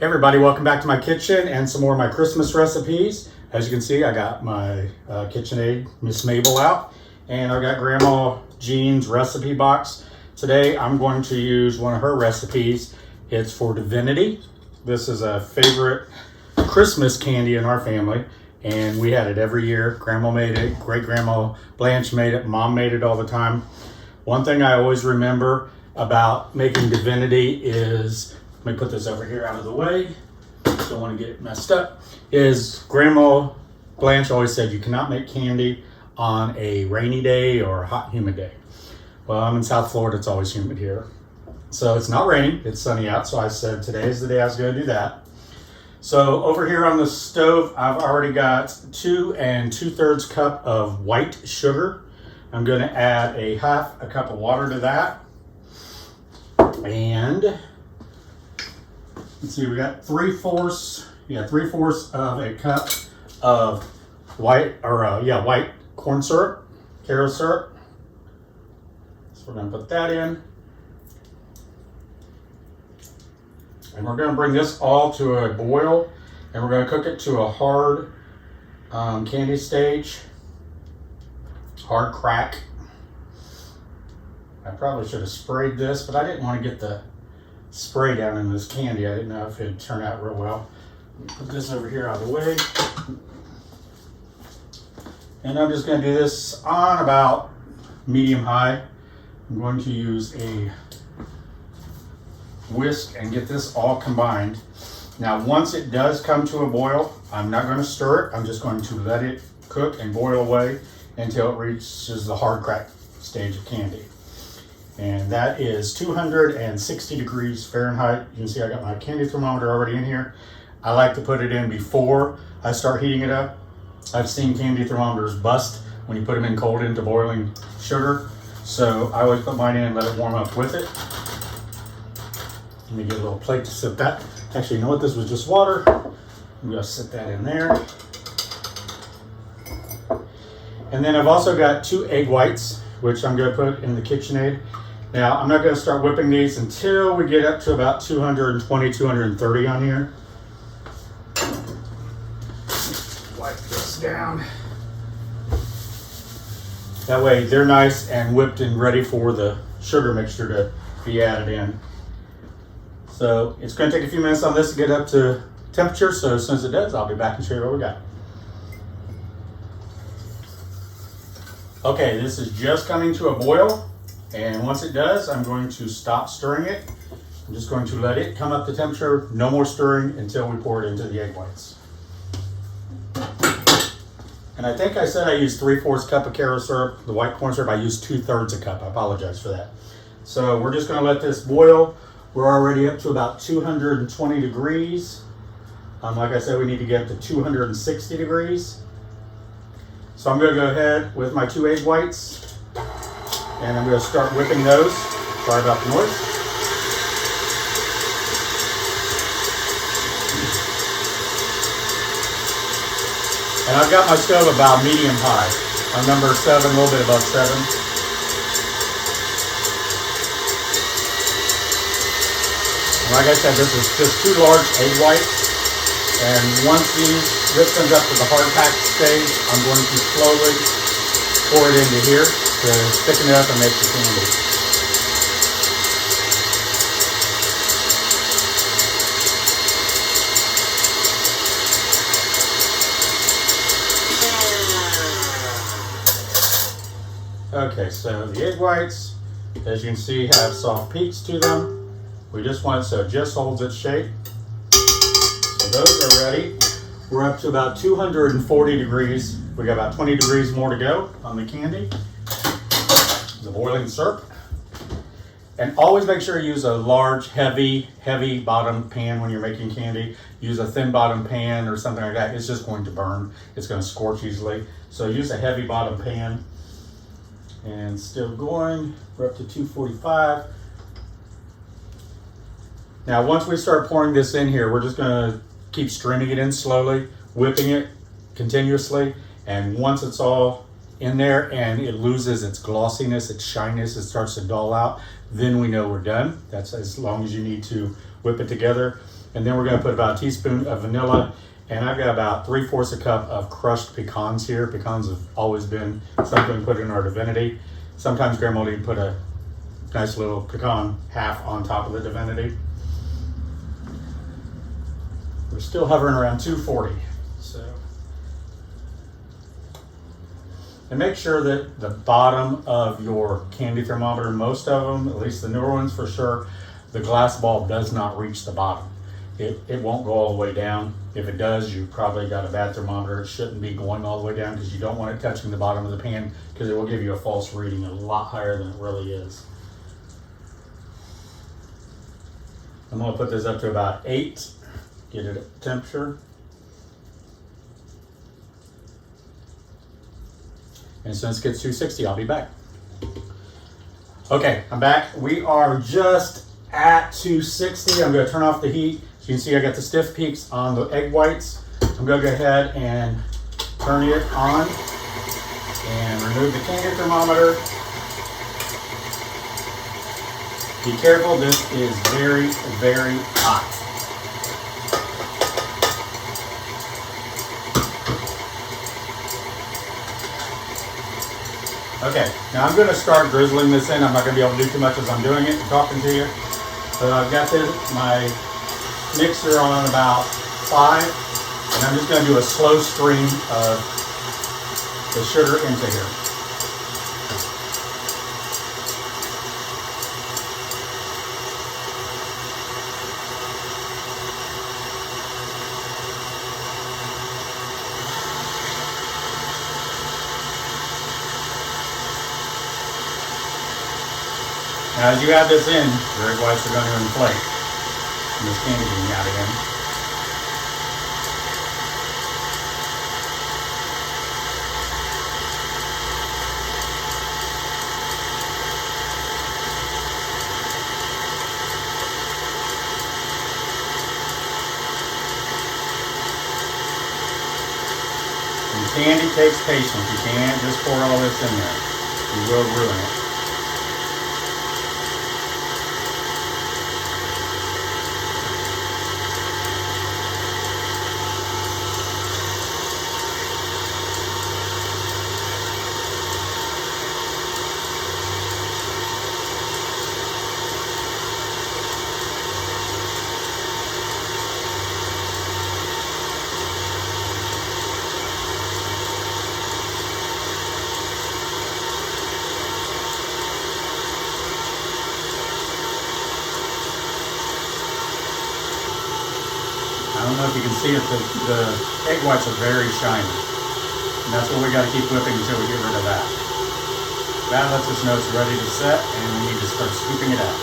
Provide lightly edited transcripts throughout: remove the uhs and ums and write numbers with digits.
Hey everybody, welcome back to my kitchen and some more of my Christmas recipes. As you can see, I got my KitchenAid Miss Mabel out, and I've got Grandma Jean's recipe box. Today I'm going to use one of her recipes. It's for Divinity. This is a favorite Christmas candy in our family, and we had it every year. Grandma made it, great-grandma Blanche made it, Mom made it all the time. One thing I always remember about making Divinity is, let me put this over here out of the way, don't want to get it messed up, is Grandma Blanche always said you cannot make candy on a rainy day or a hot, humid day. Well, I'm in South Florida, it's always humid here. So it's not raining, it's sunny out, so I said today is the day I was going to do that. So over here on the stove, I've already got 2 2/3 cup of white sugar. I'm going to add a half a cup of water to that. And let's see, we got 3/4 of a cup of white corn syrup, carob syrup. So we're going to put that in. And we're going to bring this all to a boil, and we're going to cook it to a hard candy stage, hard crack. I probably should have sprayed this, but I didn't want to get the spray down in this candy. I didn't know if it'd turn out real well. Put this over here out of the way. And I'm just going to do this on about medium-high. I'm going to use a whisk and get this all combined. Now, once it does come to a boil, I'm not going to stir it. I'm just going to let it cook and boil away until it reaches the hard crack stage of candy. And that is 260 degrees Fahrenheit. You can see I got my candy thermometer already in here. I like to put it in before I start heating it up. I've seen candy thermometers bust when you put them in cold into boiling sugar. So I always put mine in and let it warm up with it. Let me get a little plate to sit that. Actually, you know what? This was just water. I'm going to sit that in there. And then I've also got 2 egg whites, which I'm going to put in the KitchenAid. Now, I'm not going to start whipping these until we get up to about 220, 230 on here. Wipe this down. That way they're nice and whipped and ready for the sugar mixture to be added in. So it's going to take a few minutes on this to get up to temperature. So as soon as it does, I'll be back and show you what we got. Okay, this is just coming to a boil. And once it does, I'm going to stop stirring it. I'm just going to let it come up to temperature. No more stirring until we pour it into the egg whites. And I think I said I used 3/4 cup of carob syrup. The white corn syrup, I used 2/3 a cup. I apologize for that. So we're just going to let this boil. We're already up to about 220 degrees. Like I said, we need to get up to 260 degrees. So I'm going to go ahead with my 2 egg whites, and I'm going to start whipping those. Sorry about the noise. And I've got my stove about medium high. I'm number 7, a little bit above 7. Like I said, this is just 2 large egg whites, and once this comes up to the hard pack stage, I'm going to slowly pour it into here to thicken it up and make the candy. Okay, so the egg whites, as you can see, have soft peaks to them. We just want it so it just holds its shape. So those are ready. We're up to about 240 degrees. We got about 20 degrees more to go on the candy. The boiling syrup. And always make sure you use a large, heavy bottom pan when you're making candy. Use a thin bottom pan or something like that. It's just going to burn. It's going to scorch easily. So use a heavy bottom pan. And still going. We're up to 245. Now, once we start pouring this in here, we're just going to keep streaming it in slowly, whipping it continuously. And once it's all in there and it loses its glossiness, its shyness, it starts to dull out, then we know we're done. That's as long as you need to whip it together. And then we're going to put about a teaspoon of vanilla. And I've got about 3/4 a cup of crushed pecans here. Pecans have always been something we put in our divinity. Sometimes Grandma will even put a nice little pecan half on top of the divinity. We're still hovering around 240. So, and make sure that the bottom of your candy thermometer, most of them, at least the newer ones for sure, the glass ball does not reach the bottom. It won't go all the way down. If it does, you probably got a bad thermometer. It shouldn't be going all the way down because you don't want it touching the bottom of the pan because it will give you a false reading a lot higher than it really is. I'm going to put this up to about 8, get it at temperature. And as soon as it gets 260, I'll be back. Okay, I'm back. We are just at 260. I'm going to turn off the heat. As you can see, I got the stiff peaks on the egg whites. I'm going to go ahead and turn it on and remove the candy thermometer. Be careful, this is very, very hot. Okay, now I'm going to start drizzling this in. I'm not going to be able to do too much as I'm doing it and talking to you. So I've got my mixer on about 5, and I'm just going to do a slow stream of the sugar into here. Now, as you add this in, your egg whites are going to inflate. And this candy being added in. And candy takes patience. You can't just pour all this in there. You will ruin it. I don't know if you can see it, the egg whites are very shiny. And that's what we got to keep whipping until we get rid of that. That lets us know it's ready to set, and we need to start scooping it out.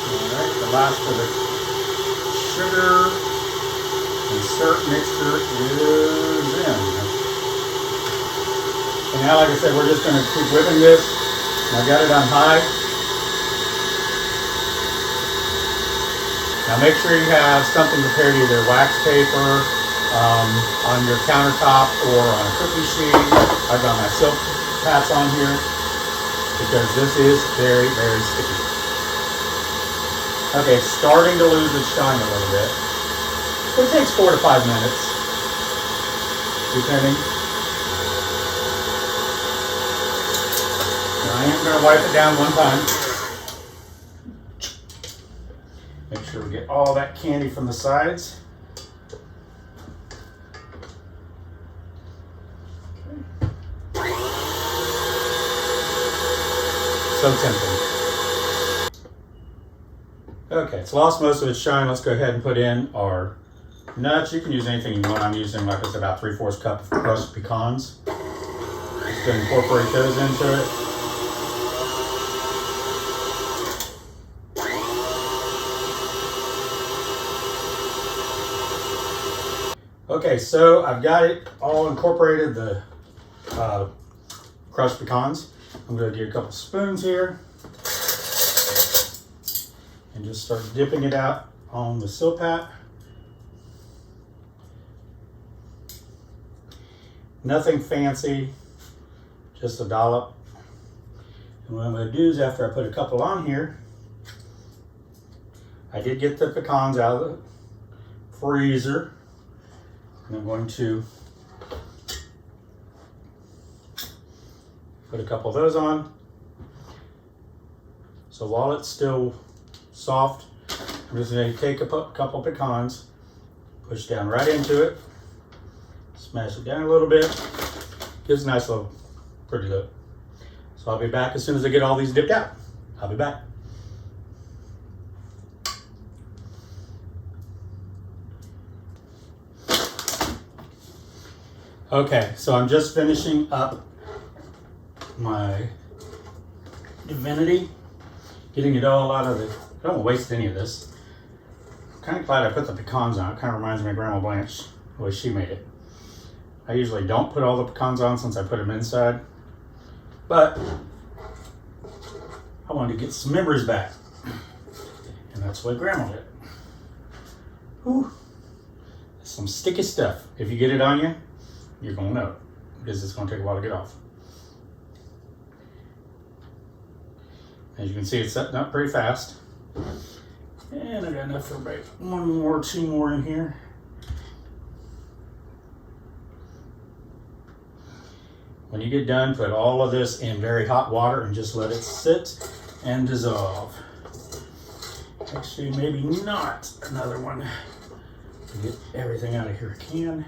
Alright, the last of the sugar and syrup mixture is in. And now, like I said, we're just going to keep whipping this. I've got it on high. Now make sure you have something prepared, either wax paper on your countertop or on a cookie sheet. I've got my silk pads on here because this is very, very sticky. Okay, it's starting to lose its shine a little bit. It takes 4 to 5 minutes, depending. I am going to wipe it down one time. Make sure we get all that candy from the sides. Okay. So tempting. Okay, it's lost most of its shine. Let's go ahead and put in our nuts. You can use anything you want. I'm using, like I said, about 3/4 cup of crushed pecans. Just going to incorporate those into it. Okay, so I've got it all incorporated, the crushed pecans. I'm going to get a couple spoons here and just start dipping it out on the silpat. Nothing fancy, just a dollop. And what I'm going to do is, after I put a couple on here, I did get the pecans out of the freezer, and I'm going to put a couple of those on. So while it's still soft, I'm just going to take a couple pecans, push down right into it, smash it down a little bit, gives a nice little pretty look. So I'll be back as soon as I get all these dipped out. I'll be back. Okay, so I'm just finishing up my Divinity, getting it all out of the, I don't want to waste any of this. I'm kind of glad I put the pecans on. It kind of reminds me of Grandma Blanche, the way she made it. I usually don't put all the pecans on since I put them inside, but I wanted to get some memories back, and that's what Grandma did. Whew. Some sticky stuff. If you get it on you, you're gonna know it, because it's gonna take a while to get off. As you can see, it's setting up pretty fast. And I got enough for about one more, two more in here. When you get done, put all of this in very hot water and just let it sit and dissolve. Actually, maybe not another one. Get everything out of here I can.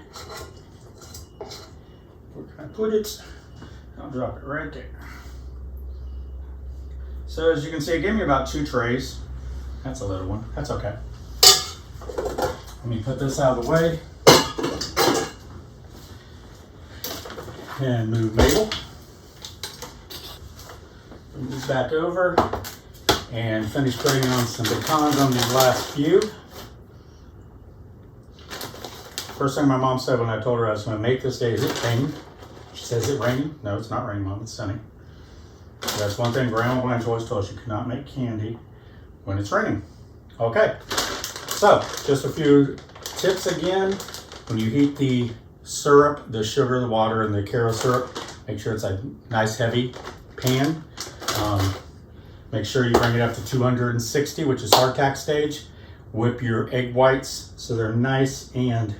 Where can I put it? I'll drop it right there. So as you can see, it gave me about 2 trays. That's a little one. That's okay. Let me put this out of the way. And move Mabel. Move this back over. And finish putting on some pecans on these last few. First thing my mom said when I told her I was going to make this day, is it raining? She says, is it raining? No, it's not raining, Mom. It's sunny. That's one thing Grandma Blanche always told us, you cannot make candy when it's raining. Okay, so just a few tips again. When you heat the syrup, the sugar, the water, and the Caro syrup, make sure it's a nice heavy pan. Make sure you bring it up to 260, which is hardtack stage. Whip your egg whites so they're nice and,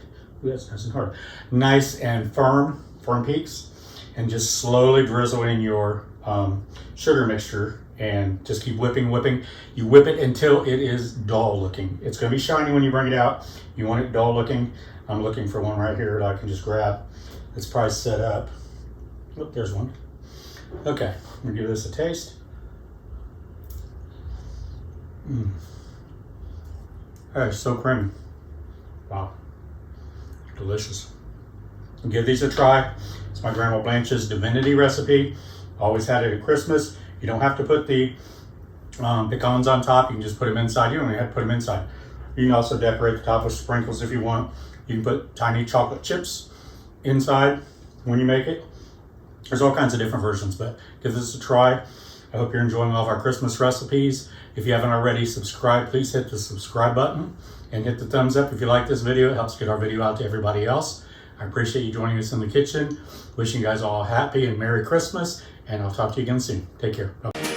ooh, that's nice and hard, nice and firm peaks, and just slowly drizzle in your sugar mixture and just keep whipping. You whip it until it is dull looking. It's going to be shiny when you bring it out. You want it dull looking. I'm looking for one right here that I can just grab. It's probably set up. Look, there's one. Okay, I'm going to give this a taste. Oh, it's so creamy. Wow, delicious. Give these a try. It's my Grandma Blanche's Divinity recipe. Always had it at Christmas. You don't have to put the pecans on top. You can just put them inside. You don't even have to put them inside. You can also decorate the top with sprinkles if you want. You can put tiny chocolate chips inside when you make it. There's all kinds of different versions, but give this a try. I hope you're enjoying all of our Christmas recipes. If you haven't already subscribed, please hit the subscribe button and hit the thumbs up if you like this video. It helps get our video out to everybody else. I appreciate you joining us in the kitchen. Wishing you guys all a happy and Merry Christmas, and I'll talk to you again soon. Take care. Bye.